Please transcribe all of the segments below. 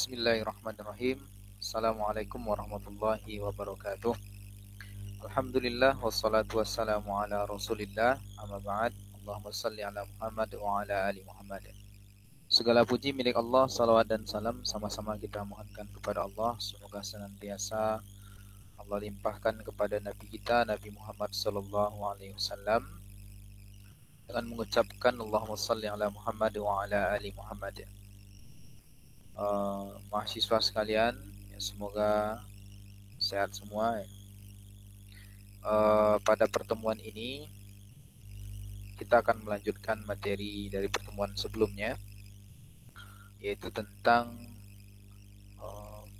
Bismillahirrahmanirrahim. Assalamualaikum warahmatullahi wabarakatuh. Alhamdulillah wassalatu wassalamu ala Rasulillah. Amma ba'd. Allahumma salli ala Muhammad wa ala ali Muhammad. Segala puji milik Allah, salawat dan salam sama-sama kita mohonkan kepada Allah. Semoga senantiasa Allah limpahkan kepada Nabi kita Nabi Muhammad sallallahu alaihi wasallam dengan mengucapkan Allahumma salli ala Muhammad wa ala ali Muhammad. Mahasiswa sekalian, ya, semoga sehat semua. Pada pertemuan ini kita akan melanjutkan materi dari pertemuan sebelumnya, yaitu tentang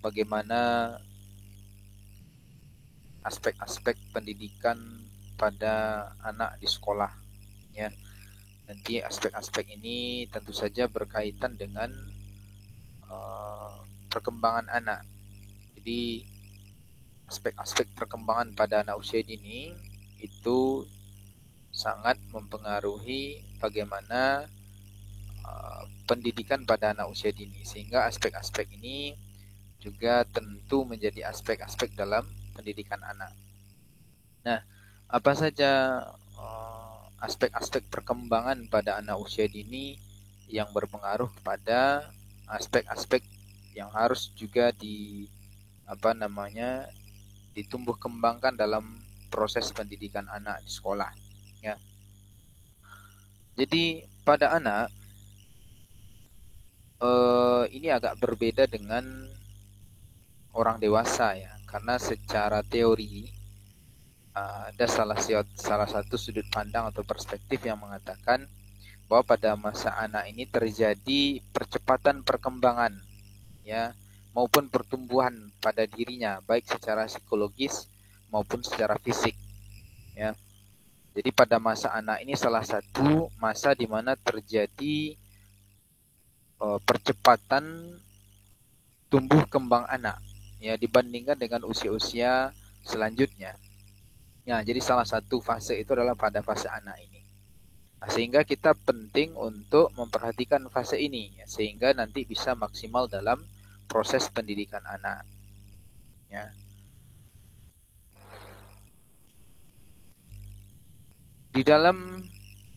bagaimana aspek-aspek pendidikan pada anak di sekolah. Ya, nanti aspek-aspek ini tentu saja berkaitan dengan perkembangan anak. Jadi aspek-aspek perkembangan pada anak usia dini itu sangat mempengaruhi bagaimana pendidikan pada anak usia dini, sehingga aspek-aspek ini juga tentu menjadi aspek-aspek dalam pendidikan anak. Nah, apa saja aspek-aspek perkembangan pada anak usia dini yang berpengaruh pada aspek-aspek yang harus juga ditumbuh kembangkan dalam proses pendidikan anak di sekolah, ya. Jadi pada anak ini agak berbeda dengan orang dewasa, ya, karena secara teori ada salah satu sudut pandang atau perspektif yang mengatakan bahwa pada masa anak ini terjadi percepatan perkembangan, ya, maupun pertumbuhan pada dirinya, baik secara psikologis maupun secara fisik, ya. Jadi pada masa anak ini salah satu masa di mana terjadi percepatan tumbuh kembang anak, ya, dibandingkan dengan usia-usia selanjutnya. Ya, jadi salah satu fase itu adalah pada fase anak ini. Nah, sehingga kita penting untuk memperhatikan fase ini, ya, sehingga nanti bisa maksimal dalam proses pendidikan anak, ya. Di dalam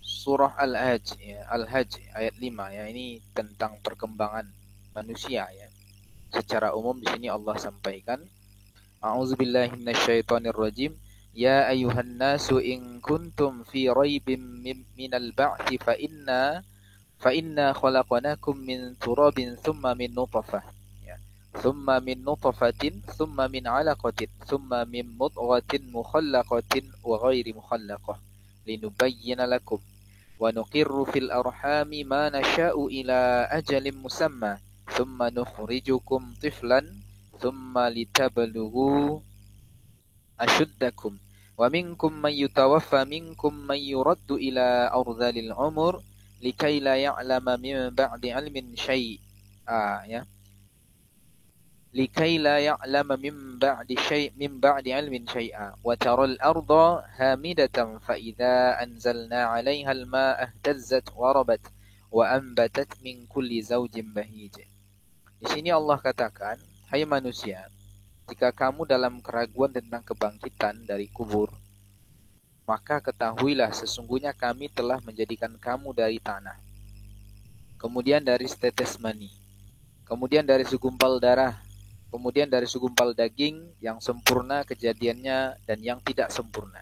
surah Al-Hajj, ya, Al-Hajj ayat 5, ya, ini tentang perkembangan manusia, ya. Secara umum di sini Allah sampaikan, A'udzubillahi minasyaitonirrajim. Ya ayuhan nasu in kuntum fi raibim minal ba'thi fa inna khalaqnakum min turabin thumma min nutfah, ya. Thumma min nutfatin thumma min 'alaqatin thumma min mudghatin mukhallaqatin wa ghairi mukhallaqah linubayyana lakum wa nuqirru fil arhami ma nasha'u ila ajalin musamma thumma nukhrijukum tiflan thumma litablughu ashuddakum wa minkum man yutawaffa minkum man yuraddu ila ardhalil umur likai la ya'lama min ba'di ilmin syai'a, ya. Likai la ya'lama min ba'di ilmin syai'a wa taral arda hamidatan fa idza anzalna 'alaiha al-ma'a ihtazzat wa rabat wa anbatat min kulli zawjin bahij. Di sini Allah katakan, hai manusia, jika kamu dalam keraguan tentang kebangkitan dari kubur, maka ketahuilah sesungguhnya kami telah menjadikan kamu dari tanah, kemudian dari setetes mani, kemudian dari segumpal darah, kemudian dari segumpal daging yang sempurna kejadiannya dan yang tidak sempurna,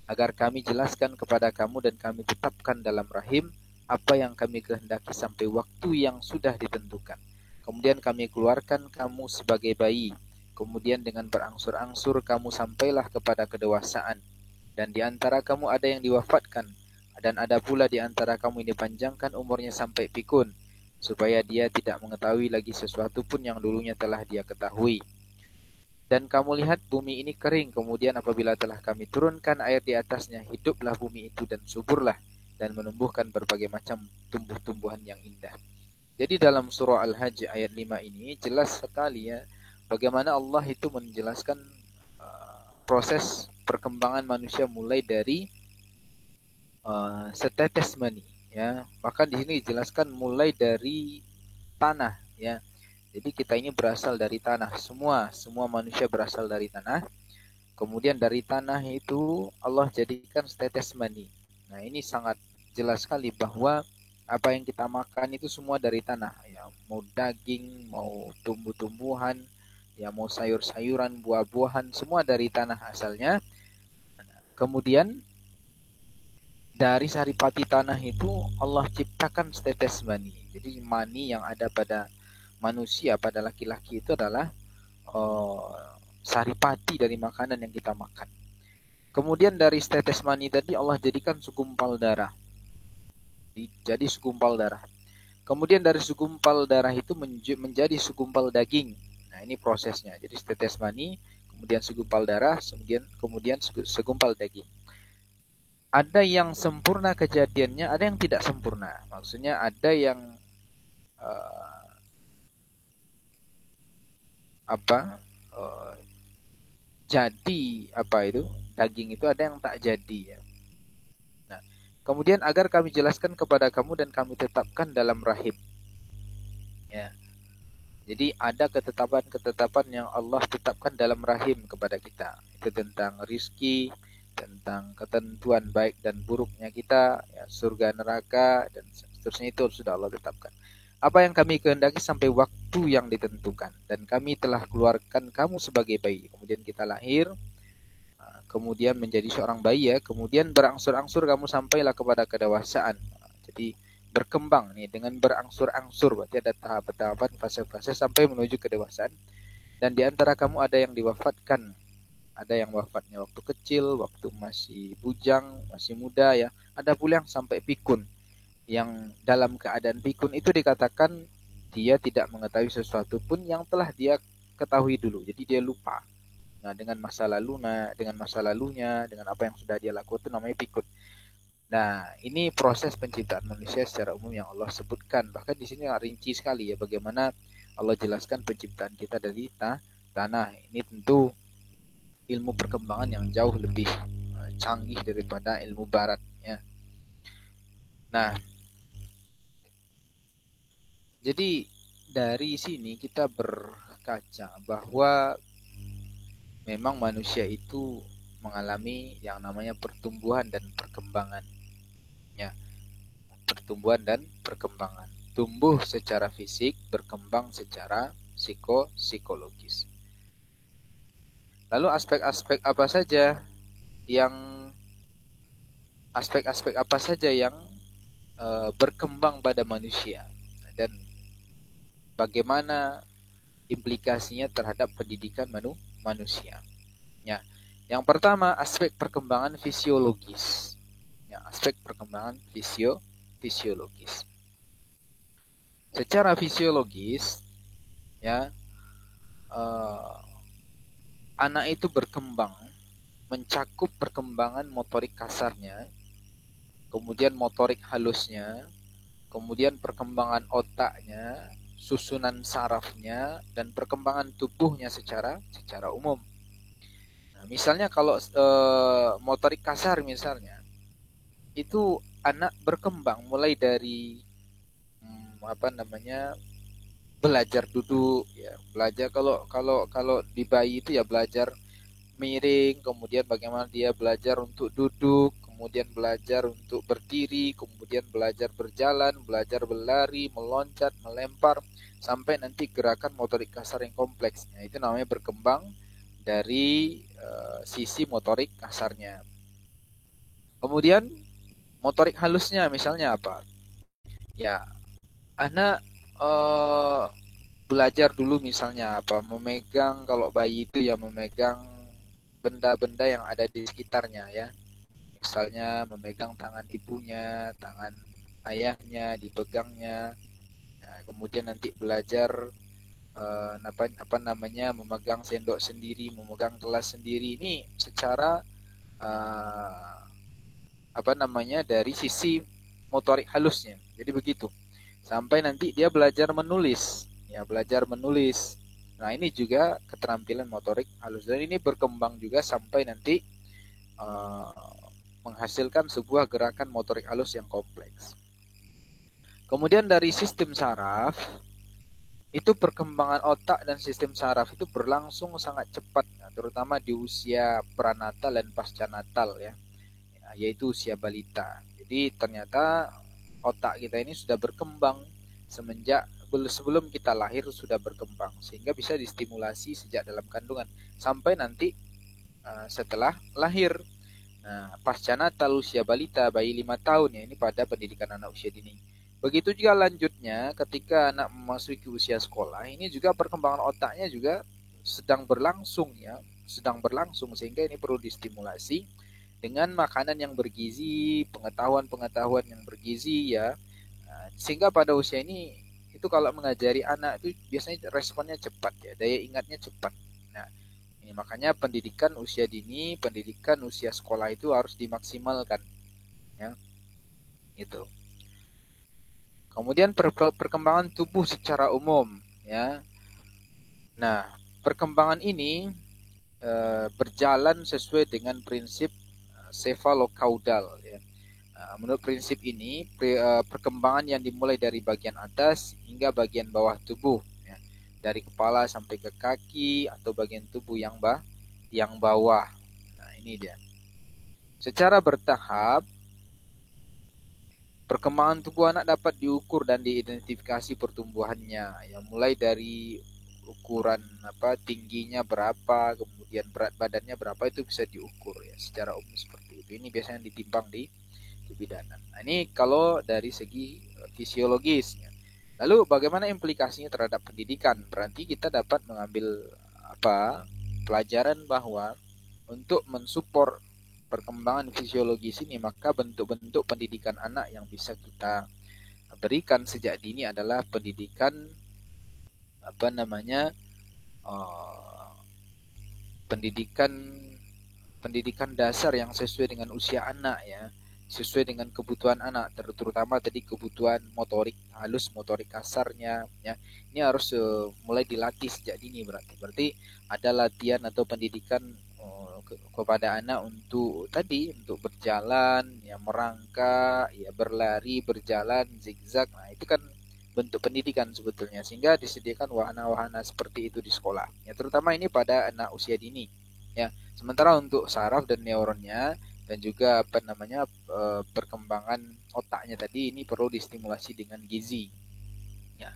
agar kami jelaskan kepada kamu dan kami tetapkan dalam rahim apa yang kami kehendaki sampai waktu yang sudah ditentukan. Kemudian kami keluarkan kamu sebagai bayi, kemudian dengan berangsur-angsur kamu sampailah kepada kedewasaan, dan di antara kamu ada yang diwafatkan, dan ada pula di antara kamu yang dipanjangkan umurnya sampai pikun, supaya dia tidak mengetahui lagi sesuatu pun yang dulunya telah dia ketahui. Dan kamu lihat bumi ini kering, kemudian apabila telah kami turunkan air di atasnya, hiduplah bumi itu dan suburlah, dan menumbuhkan berbagai macam tumbuh-tumbuhan yang indah. Jadi dalam surah Al-Hajj ayat 5 ini jelas sekali, ya, bagaimana Allah itu menjelaskan proses perkembangan manusia mulai dari setetes mani, ya. Bahkan di sini dijelaskan mulai dari tanah, ya. Jadi kita ini berasal dari tanah, semua manusia berasal dari tanah. Kemudian dari tanah itu Allah jadikan setetes mani. Nah, ini sangat jelas sekali bahwa apa yang kita makan itu semua dari tanah. Ya, mau daging, mau tumbuh-tumbuhan, ya mau sayur-sayuran, buah-buahan, semua dari tanah asalnya. Kemudian dari saripati tanah itu Allah ciptakan setetes mani. Jadi mani yang ada pada manusia, pada laki-laki itu adalah saripati dari makanan yang kita makan. Kemudian dari setetes mani tadi Allah jadikan segumpal darah. Jadi segumpal darah. Kemudian dari segumpal darah itu menjadi segumpal daging. Nah, ini prosesnya. Jadi setetes mani, kemudian segumpal darah, kemudian segumpal daging. Ada yang sempurna kejadiannya, ada yang tidak sempurna. Maksudnya ada yang uh, apa uh, jadi apa itu daging itu, ada yang tak jadi ya. Nah, kemudian agar kami jelaskan kepada kamu dan kami tetapkan dalam rahim. Ya. Jadi ada ketetapan-ketetapan yang Allah tetapkan dalam rahim kepada kita. Itu tentang rizki, tentang ketentuan baik dan buruknya kita, ya, surga neraka dan seterusnya itu sudah Allah tetapkan. Apa yang kami kehendaki sampai waktu yang ditentukan, dan kami telah keluarkan kamu sebagai bayi. Kemudian kita lahir, kemudian menjadi seorang bayi ya, kemudian berangsur-angsur kamu sampailah kepada kedewasaan. Jadi berkembang nih dengan berangsur-angsur, berarti ada tahapan-tahapan, fase-fase sampai menuju kedewasaan. Dan di antara kamu ada yang diwafatkan, ada yang wafatnya waktu kecil, waktu masih bujang, masih muda ya. Ada pula yang sampai pikun, yang dalam keadaan pikun itu dikatakan dia tidak mengetahui sesuatu pun yang telah dia ketahui dulu. Jadi dia lupa. Nah, dengan masa lalunya, dengan apa yang sudah dia lakukan itu namanya pikun. Nah, ini proses penciptaan manusia secara umum yang Allah sebutkan. Bahkan di sini rinci sekali ya bagaimana Allah jelaskan penciptaan kita dari tanah. Ini tentu ilmu perkembangan yang jauh lebih canggih daripada ilmu barat ya. Nah, jadi dari sini kita berkaca bahwa memang manusia itu mengalami yang namanya pertumbuhan dan perkembangan. Ya, pertumbuhan dan perkembangan. Tumbuh secara fisik, berkembang secara psikologis. Lalu yang aspek-aspek apa saja yang berkembang pada manusia, dan bagaimana implikasinya terhadap pendidikan manusia. Ya, yang pertama aspek perkembangan fisiologis. Ya, aspek perkembangan fisiologis. Secara fisiologis, ya, anak itu berkembang, mencakup perkembangan motorik kasarnya, kemudian motorik halusnya, kemudian perkembangan otaknya, susunan sarafnya, dan perkembangan tubuhnya secara umum. Nah, misalnya kalau motorik kasar misalnya, itu anak berkembang mulai dari belajar duduk ya, belajar kalau di bayi itu ya belajar miring, kemudian bagaimana dia belajar untuk duduk, kemudian belajar untuk berdiri, kemudian belajar berjalan, belajar berlari, meloncat, melempar, sampai nanti gerakan motorik kasar yang kompleks. Nah, itu namanya berkembang dari sisi motorik kasarnya. Kemudian motorik halusnya misalnya apa? Ya, anak belajar dulu misalnya apa? Memegang, kalau bayi itu ya memegang benda-benda yang ada di sekitarnya ya. Misalnya memegang tangan ibunya, tangan ayahnya, dipegangnya. Nah, kemudian nanti belajar memegang sendok sendiri, memegang gelas sendiri. Ini secara dari sisi motorik halusnya. Jadi begitu. Sampai nanti dia belajar menulis. Ya, belajar menulis. Nah, ini juga keterampilan motorik halus. Dan ini berkembang juga sampai nanti menghasilkan sebuah gerakan motorik halus yang kompleks. Kemudian dari sistem saraf, itu perkembangan otak dan sistem saraf itu berlangsung sangat cepat, terutama di usia pranatal dan pasca natal ya, yaitu usia balita. Jadi ternyata otak kita ini sudah berkembang semenjak sebelum kita lahir sudah berkembang, sehingga bisa distimulasi sejak dalam kandungan sampai nanti setelah lahir. Nah, pasca natal usia balita, bayi 5 tahun ya, ini pada pendidikan anak usia dini. Begitu juga lanjutnya ketika anak memasuki usia sekolah, ini juga perkembangan otaknya juga sedang berlangsung ya, sedang berlangsung, sehingga ini perlu distimulasi dengan makanan yang bergizi, pengetahuan-pengetahuan yang bergizi ya. Nah, sehingga pada usia ini itu kalau mengajari anak itu biasanya responnya cepat ya, daya ingatnya cepat. Nah, ini makanya pendidikan usia dini, pendidikan usia sekolah itu harus dimaksimalkan, ya. Itu. Kemudian perkembangan tubuh secara umum, ya. Nah, perkembangan ini berjalan sesuai dengan prinsip cephalocaudal, ya. Nah, menurut prinsip ini, perkembangan yang dimulai dari bagian atas hingga bagian bawah tubuh, ya. Dari kepala sampai ke kaki atau bagian tubuh yang bawah. Nah, ini dia. Secara bertahap, perkembangan tubuh anak dapat diukur dan diidentifikasi pertumbuhannya. Ya, mulai dari ukuran tingginya berapa, kemudian berat badannya berapa, itu bisa diukur ya secara umum seperti itu. Ini biasanya ditimbang di kebidanan. Nah, ini kalau dari segi fisiologis. Lalu bagaimana implikasinya terhadap pendidikan? Berarti kita dapat mengambil pelajaran bahwa untuk mensupport perkembangan fisiologis ini, maka bentuk-bentuk pendidikan anak yang bisa kita berikan sejak dini adalah pendidikan pendidikan pendidikan dasar yang sesuai dengan usia anak ya, sesuai dengan kebutuhan anak, terutama tadi kebutuhan motorik halus, motorik kasarnya ya. Ini harus mulai dilatih sejak dini. Berarti ada latihan atau pendidikan kepada anak untuk berjalan ya, merangkak ya, berlari, berjalan zigzag. Nah, itu kan bentuk pendidikan sebetulnya, sehingga disediakan wahana-wahana seperti itu di sekolah ya, terutama ini pada anak usia dini ya. Sementara untuk saraf dan neuronnya dan juga perkembangan otaknya tadi, ini perlu distimulasi dengan gizi ya.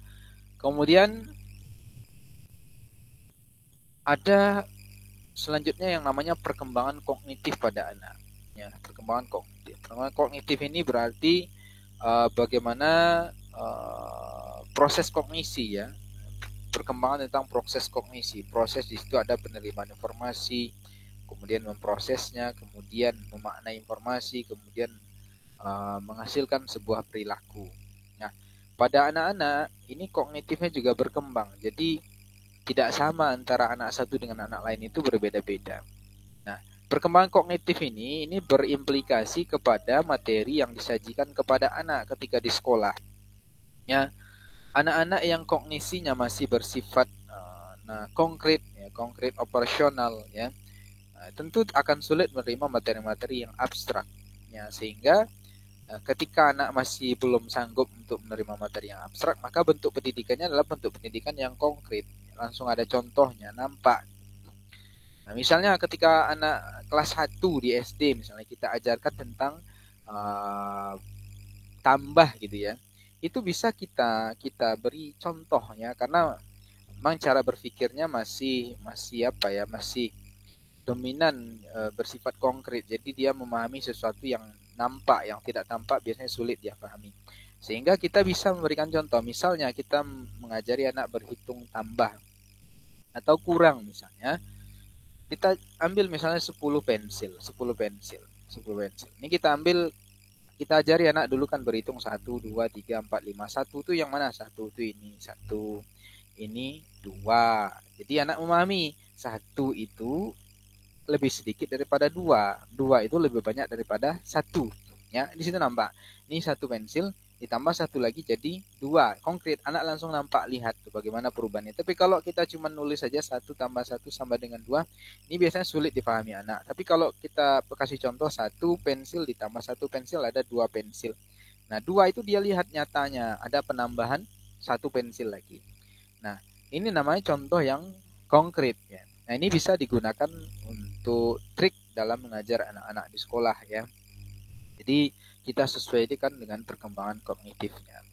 Kemudian ada selanjutnya yang namanya perkembangan kognitif pada anak ya. Perkembangan kognitif ini berarti bagaimana proses kognisi ya, perkembangan tentang proses kognisi. Proses di situ ada penerimaan informasi, kemudian memprosesnya, kemudian memaknai informasi, kemudian menghasilkan sebuah perilaku. Nah, pada anak-anak ini kognitifnya juga berkembang. Jadi tidak sama antara anak satu dengan anak lain, itu berbeda-beda. Nah, perkembangan kognitif ini berimplikasi kepada materi yang disajikan kepada anak ketika di sekolah. Ya, anak-anak yang kognisinya masih bersifat konkret operasional ya, tentu akan sulit menerima materi-materi yang abstrak ya, sehingga ketika anak masih belum sanggup untuk menerima materi yang abstrak, maka bentuk pendidikannya adalah bentuk pendidikan yang konkret, langsung ada contohnya, nampak. Nah, misalnya ketika anak kelas 1 di SD misalnya, kita ajarkan tentang tambah gitu ya, itu bisa kita beri contohnya, karena memang cara berpikirnya masih dominan bersifat konkret. Jadi dia memahami sesuatu yang nampak, yang tidak tampak biasanya sulit dia pahami. Sehingga kita bisa memberikan contoh, misalnya kita mengajari anak berhitung tambah atau kurang misalnya. Kita ambil misalnya 10 pensil. Ini kita ajari anak dulu kan berhitung 1, 2, 3, 4, 5. 1 itu yang mana? 1 itu ini, 1 ini 2. Jadi anak memahami 1 itu lebih sedikit daripada 2. 2 itu lebih banyak daripada 1. Ya, di situ nampak. Ini 1 pensil ditambah 1 lagi jadi 2. Konkret, anak langsung nampak, lihat tuh bagaimana perubahannya. Tapi kalau kita cuma nulis saja 1 tambah 1 sama dengan 2, ini biasanya sulit dipahami anak. Tapi kalau kita kasih contoh 1 pensil ditambah 1 pensil ada 2 pensil. Nah, 2 itu dia lihat nyatanya ada penambahan 1 pensil lagi. Nah, ini namanya contoh yang konkret ya. Nah, ini bisa digunakan untuk trik dalam mengajar anak-anak di sekolah ya. Jadi kita sesuaikan dengan perkembangan kognitifnya.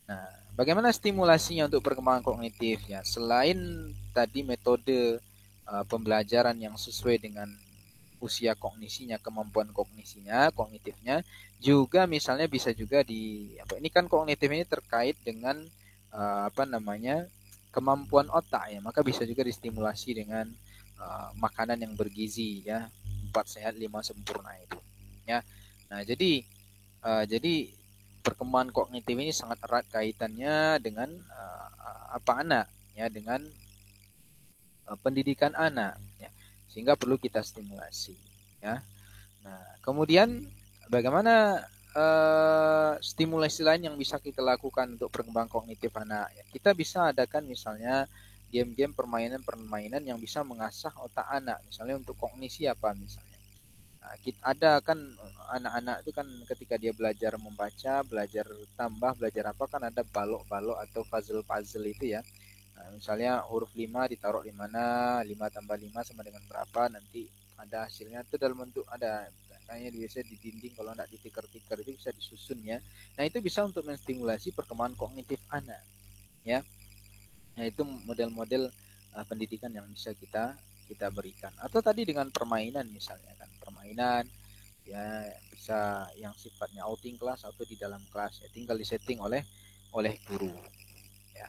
Nah, bagaimana stimulasinya untuk perkembangan kognitif ya? Selain tadi metode pembelajaran yang sesuai dengan usia kognisinya, kemampuan kognisinya, kognitifnya, juga misalnya bisa juga ini kan kognitif ini terkait dengan apa namanya kemampuan otak ya, maka bisa juga distimulasi dengan makanan yang bergizi ya, 4 sehat 5 sempurna itu ya. Nah, jadi perkembangan kognitif ini sangat erat kaitannya dengan apa anak ya, dengan pendidikan anak ya, sehingga perlu kita stimulasi ya. Nah, kemudian bagaimana stimulasi lain yang bisa kita lakukan untuk perkembangan kognitif anak ya? Kita bisa adakan misalnya game-game, permainan-permainan yang bisa mengasah otak anak, misalnya untuk kognisi apa misalnya. Nah, kita ada kan anak-anak itu kan ketika dia belajar membaca, belajar tambah, belajar apa kan ada balok-balok atau puzzle-puzzle itu ya. Nah, misalnya huruf 5 ditaruh di mana, 5 tambah 5 sama dengan berapa, nanti ada hasilnya itu dalam bentuk ada kayaknya biasanya di dinding, kalau enggak di tikar-tikar itu bisa disusun ya. Nah, itu bisa untuk menstimulasi perkembangan kognitif anak ya. Nah, itu model-model pendidikan yang bisa kita kita berikan. Atau tadi dengan permainan misalnya kan, permainan ya bisa yang sifatnya outing kelas atau di dalam kelas ya, tinggal disetting oleh guru ya.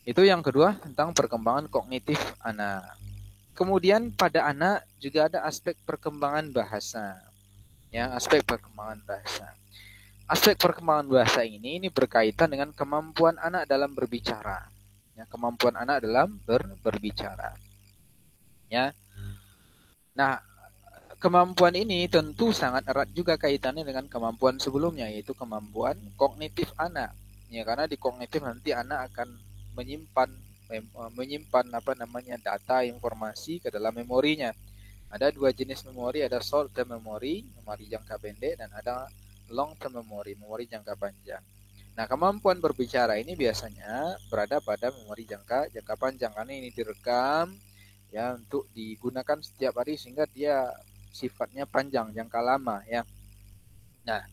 Itu yang kedua tentang perkembangan kognitif anak. Kemudian pada anak juga ada aspek perkembangan bahasa. Ya, aspek perkembangan bahasa. Aspek perkembangan bahasa ini berkaitan dengan kemampuan anak dalam berbicara. Ya, kemampuan anak dalam berbicara. Ya. Nah, kemampuan ini tentu sangat erat juga kaitannya dengan kemampuan sebelumnya, yaitu kemampuan kognitif anak. Ya, karena di kognitif nanti anak akan menyimpan menyimpan apa namanya data informasi ke dalam memorinya. Ada dua jenis memori, ada short term memory, memori jangka pendek, dan ada long term memory, memori jangka panjang. Nah, kemampuan berbicara ini biasanya berada pada memori jangka panjang, karena ini direkam ya untuk digunakan setiap hari sehingga dia sifatnya panjang, jangka lama ya. Nah,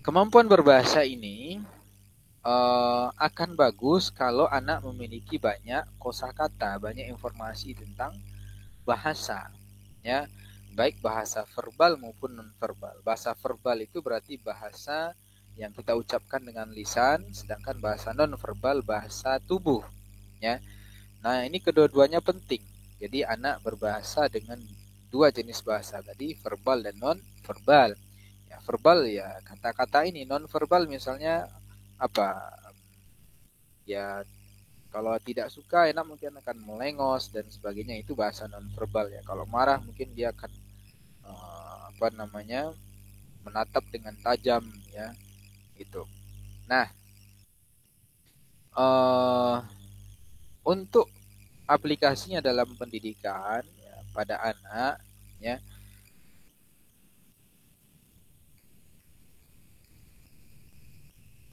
kemampuan berbahasa ini akan bagus kalau anak memiliki banyak kosakata, banyak informasi tentang bahasa ya, baik bahasa verbal maupun non-verbal. Bahasa verbal itu berarti bahasa yang kita ucapkan dengan lisan, sedangkan bahasa non-verbal bahasa tubuh ya. Nah, ini kedua-duanya penting. Jadi anak berbahasa dengan dua jenis bahasa tadi, verbal dan non-verbal. Ya, verbal ya kata-kata ini, non-verbal misalnya apa? Ya kalau tidak suka enak mungkin akan melengos dan sebagainya, itu bahasa non-verbal ya. Kalau marah mungkin dia akan apa namanya menatap dengan tajam ya gitu. Nah, uh, untuk aplikasinya dalam pendidikan ya, pada anak ya,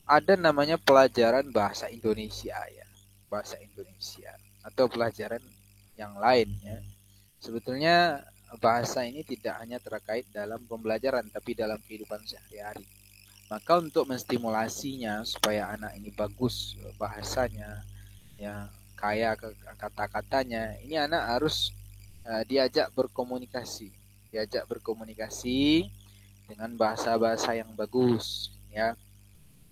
ada namanya pelajaran bahasa Indonesia ya, bahasa Indonesia atau pelajaran yang lain ya. Sebetulnya bahasa ini tidak hanya terkait dalam pembelajaran tapi dalam kehidupan sehari-hari. Maka untuk menstimulasinya supaya anak ini bagus bahasanya ya, kaya kata-katanya, ini anak harus diajak berkomunikasi, dengan bahasa-bahasa yang bagus ya.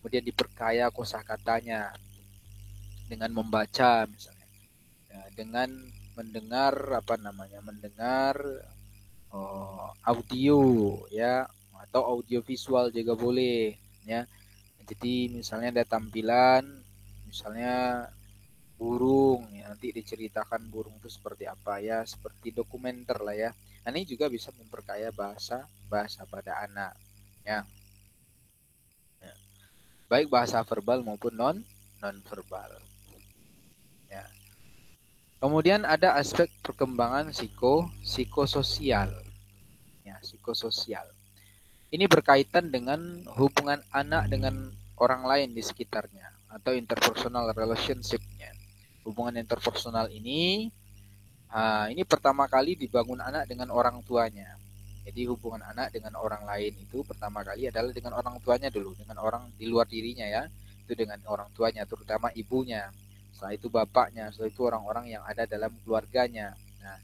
Kemudian diperkaya kosakatanya dengan membaca misalnya ya, dengan mendengar apa namanya mendengar audio ya, atau audio visual juga boleh ya. Jadi misalnya ada tampilan misalnya burung ya, nanti diceritakan burung itu seperti apa ya, seperti dokumenter lah ya. Nah, ini juga bisa memperkaya bahasa pada anak ya. Ya. Baik bahasa verbal maupun non verbal ya. Kemudian ada aspek perkembangan psikososial ya, psikososial. Ini berkaitan dengan hubungan anak dengan orang lain di sekitarnya atau interpersonal relationship-nya. Hubungan interpersonal ini pertama kali dibangun anak dengan orang tuanya. Jadi hubungan anak dengan orang lain itu pertama kali adalah dengan orang tuanya dulu, dengan orang di luar dirinya ya. Itu dengan orang tuanya, terutama ibunya. Setelah itu bapaknya, setelah itu orang-orang yang ada dalam keluarganya. Nah,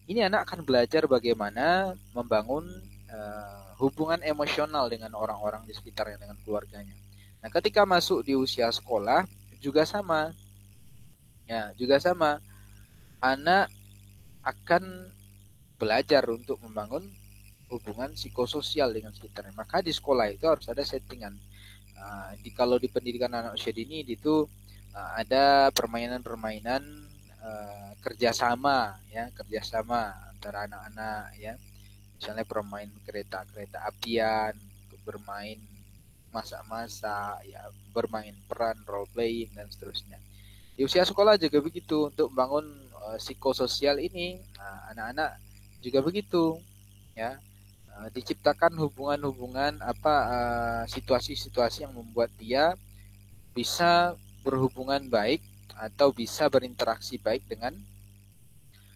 ini anak akan belajar bagaimana membangun hubungan emosional dengan orang-orang di sekitarnya, dengan keluarganya. Nah, ketika masuk di usia sekolah juga sama. Ya, juga sama. Anak akan belajar untuk membangun hubungan psikososial dengan sekitarnya. Maka di sekolah itu harus ada settingan. Kalau di pendidikan anak usia dini itu ada permainan-permainan kerjasama antara anak-anak ya. Misalnya bermain kereta apian, bermain masak-masak, ya, bermain peran, role playing dan seterusnya. Di usia sekolah juga begitu, untuk membangun psikososial ini, anak-anak juga begitu, ya. Diciptakan hubungan-hubungan situasi-situasi yang membuat dia bisa berhubungan baik atau bisa berinteraksi baik dengan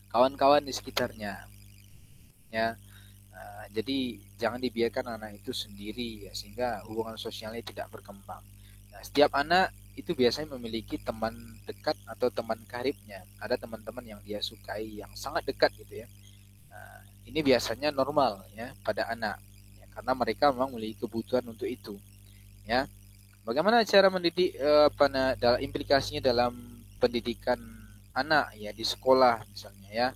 kawan-kawan di sekitarnya, ya. Jadi jangan dibiarkan anak itu sendiri ya, sehingga hubungan sosialnya tidak berkembang. Nah, setiap anak itu biasanya memiliki teman dekat atau teman karibnya. Ada teman-teman yang dia sukai, yang sangat dekat gitu ya. Nah, ini biasanya normal ya pada anak, ya, karena mereka memang memiliki kebutuhan untuk itu. Ya, bagaimana cara mendidik implikasinya dalam pendidikan anak ya di sekolah misalnya ya.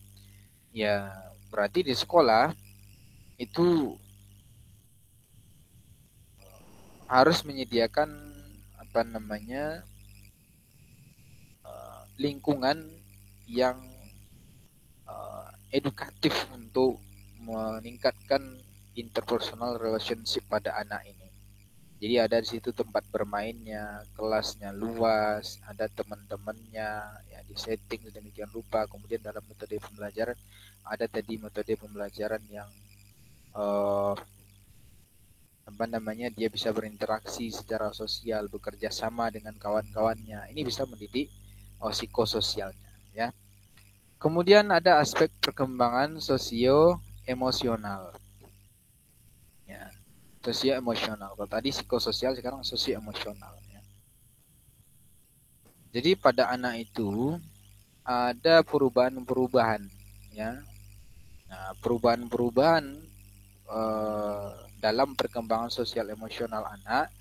Ya, berarti di sekolah itu harus menyediakan lingkungan yang edukatif untuk meningkatkan interpersonal relationship pada anak ini. Jadi ada di situ tempat bermainnya, kelasnya luas, ada teman-temannya, ya di setting sedemikian rupa. Kemudian dalam metode pembelajaran ada tadi metode pembelajaran yang dia bisa berinteraksi secara sosial, bekerja sama dengan kawan-kawannya. Ini bisa mendidik psikososialnya, ya. Kemudian ada aspek perkembangan sosio-emosional. Ya, sosio-emosional. Kalau tadi psikososial, sekarang sosio-emosional. Ya. Jadi pada anak itu ada perubahan-perubahan, ya. Nah, perubahan-perubahan dalam perkembangan sosial emosional anak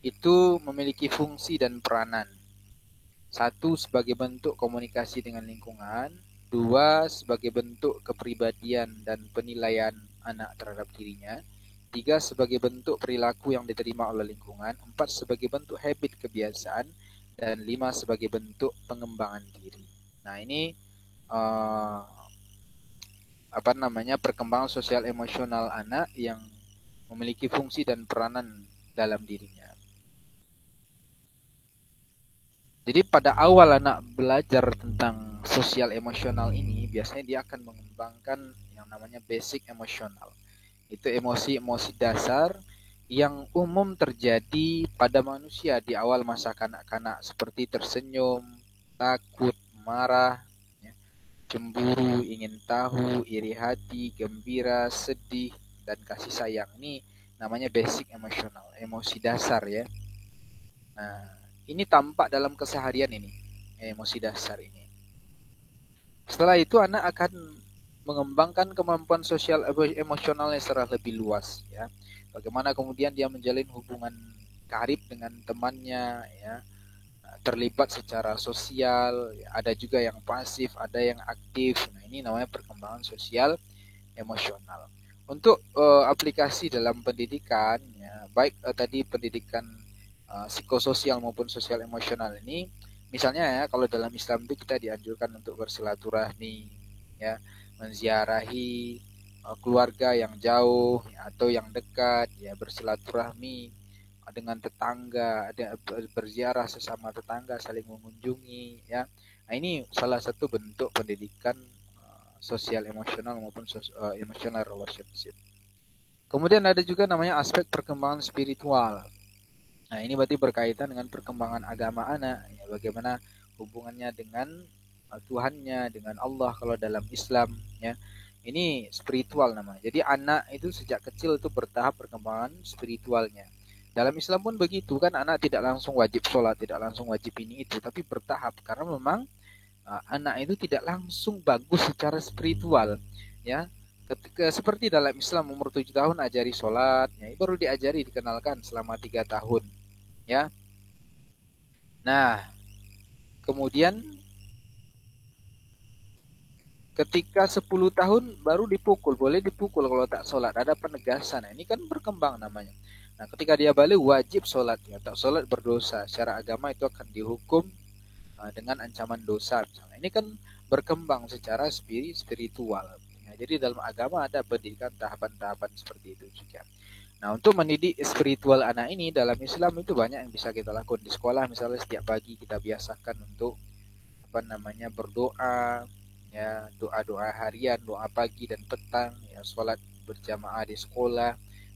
itu memiliki fungsi dan peranan. Satu, sebagai bentuk komunikasi dengan lingkungan. Dua, sebagai bentuk kepribadian dan penilaian anak terhadap dirinya. Tiga, sebagai bentuk perilaku yang diterima oleh lingkungan. Empat, sebagai bentuk habit kebiasaan. Dan lima, sebagai bentuk pengembangan diri. Nah, ini perkembangan sosial emosional anak yang memiliki fungsi dan peranan dalam dirinya. Jadi pada awal anak belajar tentang sosial emosional ini, biasanya dia akan mengembangkan yang namanya basic emosional. Itu emosi-emosi dasar yang umum terjadi pada manusia di awal masa kanak-kanak, seperti tersenyum, takut, marah, ya, cemburu, ingin tahu, iri hati, gembira, sedih, dan kasih sayang. Ini namanya basic emosional, emosi dasar ya. Nah, ini tampak dalam keseharian ini, emosi dasar ini. Setelah itu anak akan mengembangkan kemampuan sosial emosionalnya secara lebih luas ya. Bagaimana kemudian dia menjalin hubungan karib dengan temannya ya, terlibat secara sosial, ya. Ada juga yang pasif, ada yang aktif. Nah, ini namanya perkembangan sosial emosional. Untuk aplikasi dalam pendidikan ya, baik tadi pendidikan psikososial maupun sosial emosional ini, misalnya ya, kalau dalam Islam itu kita dianjurkan untuk bersilaturahmi ya, menziarahi keluarga yang jauh ya, atau yang dekat ya, bersilaturahmi dengan tetangga, ada berziarah sesama tetangga, saling mengunjungi ya. Nah, ini salah satu bentuk pendidikan sosial emosional maupun emotional relationship. Kemudian ada juga namanya aspek perkembangan spiritual. Nah, ini berarti berkaitan dengan perkembangan agama anak, ya, bagaimana hubungannya dengan Tuhannya, dengan Allah kalau dalam Islam, ya. Ini spiritual namanya. Jadi anak itu sejak kecil itu bertahap perkembangan spiritualnya. Dalam Islam pun begitu kan, anak tidak langsung wajib sholat, tidak langsung wajib ini itu, tapi bertahap karena memang anak itu tidak langsung bagus secara spiritual, ya. Ketika seperti dalam Islam umur 7 tahun ajari sholat, ya, baru diajari dikenalkan selama 3 tahun, ya. Nah, kemudian ketika 10 tahun baru dipukul, boleh dipukul kalau tak sholat, ada penegasan. Nah, ini kan berkembang namanya. Nah, ketika dia balik wajib sholat, ya, tak sholat berdosa. Secara agama itu akan dihukum dengan ancaman dosa. Misalnya. Ini kan berkembang secara spiritual. Ya, jadi dalam agama ada pendidikan tahapan-tahapan seperti itu juga. Nah, untuk mendidik spiritual anak ini dalam Islam itu banyak yang bisa kita lakukan di sekolah. Misalnya setiap pagi kita biasakan untuk berdoa, ya, doa-doa harian, doa pagi dan petang, ya, sholat berjamaah di sekolah,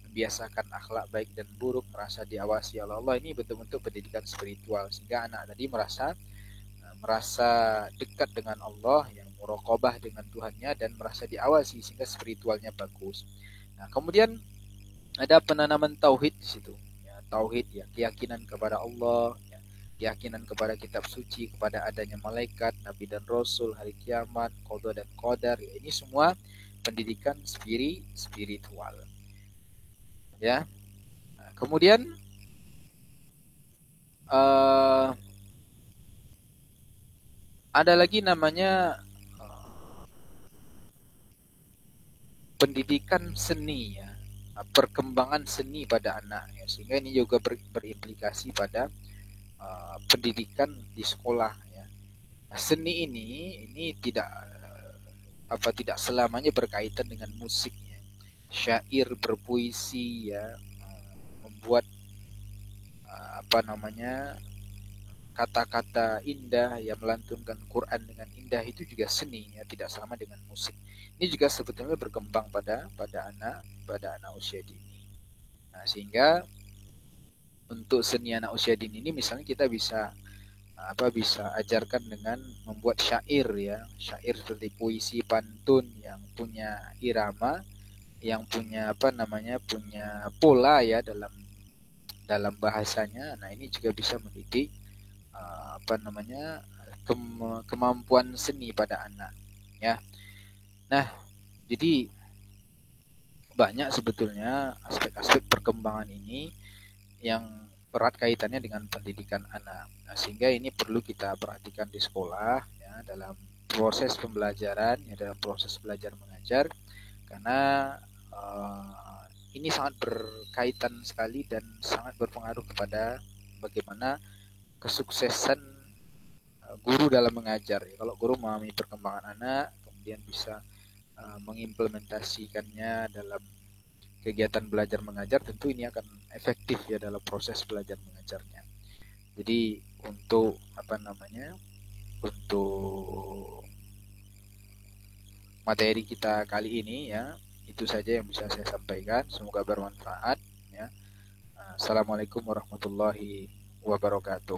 membiasakan akhlak baik dan buruk, merasa diawasi oleh Allah. Ini betul-betul pendidikan spiritual sehingga anak tadi merasa dekat dengan Allah, yang muraqabah dengan Tuhannya dan merasa diawasi sehingga spiritualnya bagus. Nah, kemudian ada penanaman tauhid di situ. Ya, tauhid, ya, keyakinan kepada Allah, ya, keyakinan kepada kitab suci, kepada adanya malaikat, nabi dan rasul, hari kiamat, qada dan qadar. Ya, ini semua pendidikan spiritual. Ya. Nah, kemudian uh, ada lagi namanya pendidikan seni, ya, perkembangan seni pada anak, ya, sehingga ini juga berimplikasi pada pendidikan di sekolah, ya. Nah, seni ini tidak selamanya berkaitan dengan musik, ya. Syair, berpuisi, ya, membuat kata-kata indah, yang melantunkan Quran dengan indah, itu juga seni, ya, tidak sama dengan musik. Ini juga sebetulnya berkembang pada anak usia dini. Nah, sehingga untuk seni anak usia dini ini misalnya kita bisa ajarkan dengan membuat syair, ya, syair seperti puisi pantun yang punya irama, yang punya pola, ya, dalam dalam bahasanya. Nah, ini juga bisa mendidik kemampuan seni pada anak, ya. Nah, jadi banyak sebetulnya aspek-aspek perkembangan ini yang erat kaitannya dengan pendidikan anak. Nah, sehingga ini perlu kita perhatikan di sekolah, ya, dalam proses pembelajaran, ya, dalam proses belajar mengajar, karena ini sangat berkaitan sekali dan sangat berpengaruh kepada bagaimana kesuksesan guru dalam mengajar. Ya, kalau guru memahami perkembangan anak, kemudian bisa mengimplementasikannya dalam kegiatan belajar mengajar, tentu ini akan efektif, ya, dalam proses belajar mengajarnya. Jadi untuk materi kita kali ini, ya, itu saja yang bisa saya sampaikan. Semoga bermanfaat, ya. Assalamualaikum warahmatullahi wabarakatuh.